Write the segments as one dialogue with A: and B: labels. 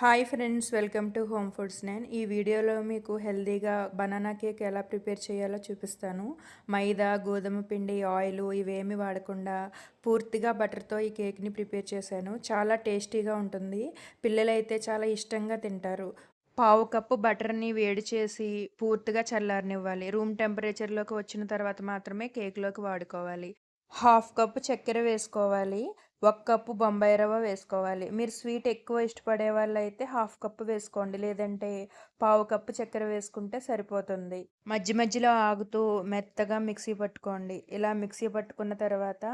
A: Hi friends, welcome to home foods. నేను ఈ వీడియోలో మీకు హెల్తీగా బనానా కేక్ ఎలా ప్రిపేర్ చేయాలో చూపిస్తాను. మైదా, గోధుమ పిండి, ఆయిల్ ఇవేమి వాడకుండా పూర్తిగా బటర్తో ఈ కేక్ని ప్రిపేర్ చేశాను. చాలా టేస్టీగా ఉంటుంది. పిల్లలైతే చాలా ఇష్టంగా తింటారు. పావు కప్పు బటర్ని వేడి చేసి పూర్తిగా చల్లారనివ్వాలి. రూమ్ టెంపరేచర్లోకి వచ్చిన తర్వాత మాత్రమే కేక్లోకి వాడుకోవాలి. హాఫ్ కప్పు చక్కెర వేసుకోవాలి. ఒక కప్పు బొంబాయి రవ్వ వేసుకోవాలి. మీరు స్వీట్ ఎక్కువ ఇష్టపడే వాళ్ళైతే హాఫ్ కప్పు వేసుకోండి. లేదంటే పావు కప్పు చక్కెర వేసుకుంటే సరిపోతుంది. మధ్య మధ్యలో ఆగుతూ మెత్తగా మిక్సీ పట్టుకోండి. ఇలా మిక్సీ పట్టుకున్న తర్వాత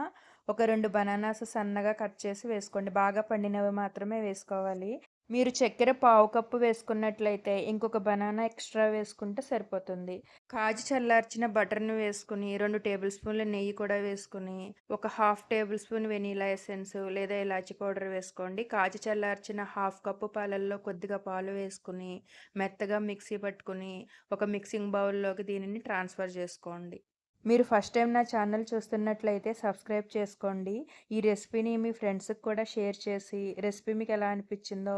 A: ఒక 2 బనానాస్ సన్నగా కట్ చేసి వేసుకోండి. బాగా పండినవి మాత్రమే వేసుకోవాలి. మీరు చక్కెర పావు కప్పు వేసుకున్నట్లయితే ఇంకొక బనానా ఎక్స్ట్రా వేసుకుంటే సరిపోతుంది. కాచి చల్లార్చిన బటర్‌ని వేసుకొని 2 టేబుల్ స్పూన్ల నెయ్యి కూడా వేసుకొని ఒక half table spoon vanilla essence లేదా ఇలాచీ పౌడర్ వేసుకోండి. కాచి చల్లార్చిన హాఫ్ కప్పు పాలల్లో కొద్దిగా పాలు వేసుకొని మెత్తగా మిక్సీ పట్టుకొని ఒక మిక్సింగ్ బౌల్‌లోకి దీనిని ట్రాన్స్‌ఫర్ చేసుకోండి. మీరు ఫస్ట్ టైం నా ఛానల్ చూస్తున్నట్లయితే సబ్స్క్రైబ్ చేసుకోండి. ఈ రెసిపీని మీ ఫ్రెండ్స్‌కి కూడా షేర్ చేసి రెసిపీ మీకు ఎలా అనిపించిందో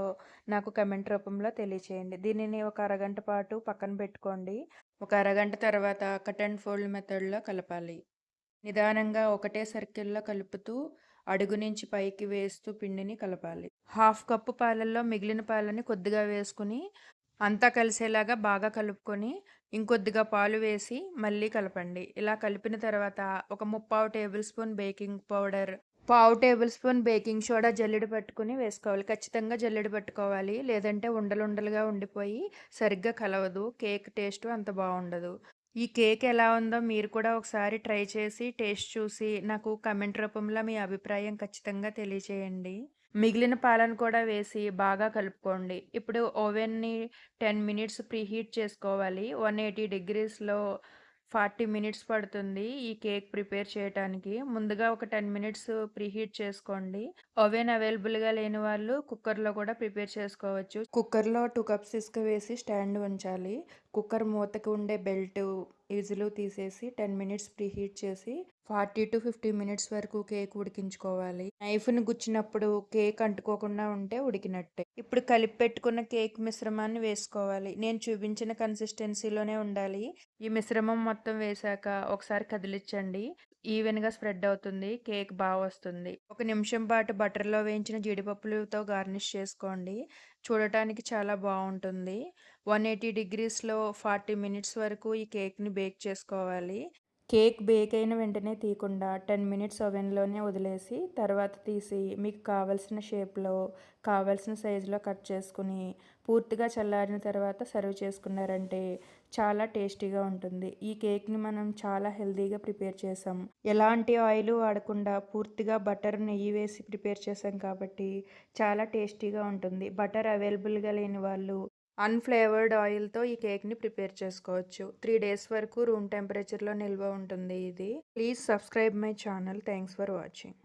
A: నాకు కామెంట్ రూపంలో తెలియచేయండి. దీనిని ఒక అరగంట పాటు పక్కన పెట్టుకోండి. ఒక అరగంట తర్వాత కట్ అండ్ ఫోల్డ్ మెథడ్‌లో కలపాలి. నిదానంగా ఒకటే సర్కిల్‌లో కలుపుతూ అడుగు నుంచి పైకి వేస్తూ పిండిని కలపాలి. హాఫ్ కప్పు పాలల్లో మిగిలిన పాలని కొద్దిగా వేసుకుని అంతా కలిసేలాగా బాగా కలుపుకొని ఇంకొద్దిగా పాలు వేసి మళ్ళీ కలపండి. ఇలా కలిపిన తర్వాత ఒక ముప్పావు టేబుల్ స్పూన్ బేకింగ్ పౌడర్, పావు టేబుల్ స్పూన్ బేకింగ్ సోడా జల్లెడ పట్టుకుని వేసుకోవాలి. ఖచ్చితంగా జల్లెడ పట్టుకోవాలి. లేదంటే ఉండలుండలుగా ఉండిపోయి సరిగ్గా కలవదు. కేక్ టేస్ట్ అంత బాగుండదు. ఈ కేక్ ఎలా ఉందో మీరు కూడా ఒకసారి ట్రై చేసి టేస్ట్ చూసి నాకు కామెంట్ రూపంలో మీ అభిప్రాయం ఖచ్చితంగా తెలియచేయండి. మిగిలిన పాలను కూడా వేసి బాగా కలుపుకోండి. ఇప్పుడు ఓవెన్‌ని 10 మినిట్స్ ప్రీహీట్ చేసుకోవాలి. 180 డిగ్రీస్‌లో 40 మినిట్స్ పడుతుంది ఈ కేక్ ప్రిపేర్ చేయటానికి. ముందుగా ఒక 10 మినిట్స్ ప్రీహీట్ చేసుకోండి. ఓవెన్ అవైలబుల్‌గా లేని వాళ్ళు కుక్కర్‌లో కూడా ప్రిపేర్ చేసుకోవచ్చు. కుక్కర్‌లో 2 కప్స్ ఇసుక వేసి స్టాండ్ ఉంచాలి. కుక్కర్ మూతకి ఉండే బెల్టు, విజిలు తీసేసి 10 మినిట్స్ ప్రీహీట్ చేసి 40-50 మినిట్స్ వరకు కేక్ ఉడికించుకోవాలి. నైఫ్‌ని గుచ్చినప్పుడు కేక్ అంటుకోకుండా ఉంటే ఉడికినట్టే. ఇప్పుడు కలిపి పెట్టుకున్న కేక్ మిశ్రమాన్ని వేసుకోవాలి. నేను చూపించిన కన్సిస్టెన్సీలోనే ఉండాలి. ఈ మిశ్రమం మొత్తం వేశాక ఒకసారి కదిలించండి. ఈవెన్‌గా స్ప్రెడ్ అవుతుంది. కేక్ వస్తుంది. ఒక నిమిషం పాటు బటర్‌లో వేయించిన జీడిపప్పులతో గార్నిష్ చేసుకోండి. చూడటానికి చాలా బావుంటుంది. 180 డిగ్రీస్‌లో 40 మినిట్స్ వరకు ఈ కేక్‌ని బేక్ చేసుకోవాలి. కేక్ బేక్ అయిన వెంటనే తీయకుండా 10 మినిట్స్ ఓవెన్‌లోనే వదిలేసి తర్వాత తీసి మీకు కావాల్సిన షేప్‌లో, కావాల్సిన సైజులో కట్ చేసుకుని పూర్తిగా చల్లారిన తర్వాత సర్వ్ చేసుకున్నారంటే చాలా టేస్టీగా ఉంటుంది. ఈ కేక్‌ని మనం చాలా హెల్తీగా ప్రిపేర్ చేసాం. ఎలాంటి ఆయిల్ వాడకుండా పూర్తిగా బటర్, నెయ్యి వేసి ప్రిపేర్ చేసాం కాబట్టి చాలా టేస్టీగా ఉంటుంది. బటర్ అవైలబుల్‌గా లేని వాళ్ళు అన్‌ఫ్లేవర్డ్ ఆయిల్‌తో ఈ కేక్‌ని ప్రిపేర్ చేసుకోవచ్చు. 3 డేస్ వరకు రూమ్ టెంపరేచర్‌లో నిల్వ ఉంటుంది ఇది. Please subscribe my channel. Thanks for watching.